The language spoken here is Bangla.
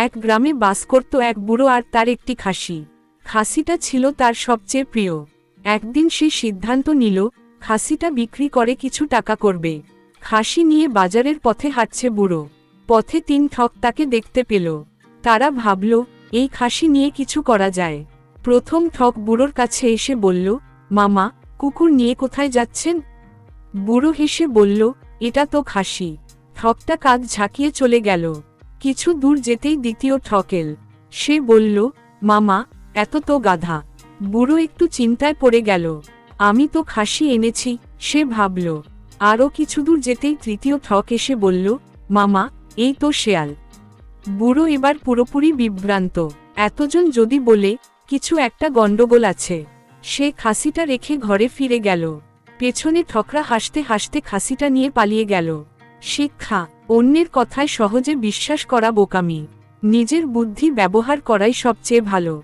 এক গ্রামে বাস করত এক বুড়ো আর তার একটি খাসি। খাসিটা ছিল তার সবচেয়ে প্রিয়। একদিন সে সিদ্ধান্ত নিল খাসিটা বিক্রি করে কিছু টাকা করবে। খাসি নিয়ে বাজারের পথে হাঁটছে বুড়ো। পথে 3 ঠক তাকে দেখতে পেল। তারা ভাবল এই খাসি নিয়ে কিছু করা যায়। প্রথম ঠক বুড়োর কাছে এসে বলল, মামা, কুকুর নিয়ে কোথায় যাচ্ছেন? বুড়ো হেসে বলল, এটা তো খাসি। ঠকটা কাঁধ ঝাঁকিয়ে চলে গেল। কিছু দূর যেতেই দ্বিতীয় ঠক এল। সে বলল, মামা, এত তো গাধা। বুড়ো একটু চিন্তায় পড়ে গেল। আমি তো খাসি এনেছি, সে ভাবল। আরও কিছু দূর যেতেই তৃতীয় ঠক এসে বলল, মামা, এই তো শেয়াল। বুড়ো এবার পুরোপুরি বিভ্রান্ত। এতজন যদি বলে কিছু একটা গন্ডগোল আছে। সে খাসিটা রেখে ঘরে ফিরে গেল। পেছনে ঠকরা হাসতে হাসতে খাসিটা নিয়ে পালিয়ে গেল। শিক্ষা: অন্যের কথায় সহজে বিশ্বাস করা বোকামি। নিজের বুদ্ধি ব্যবহার করাই সবচেয়ে ভালো।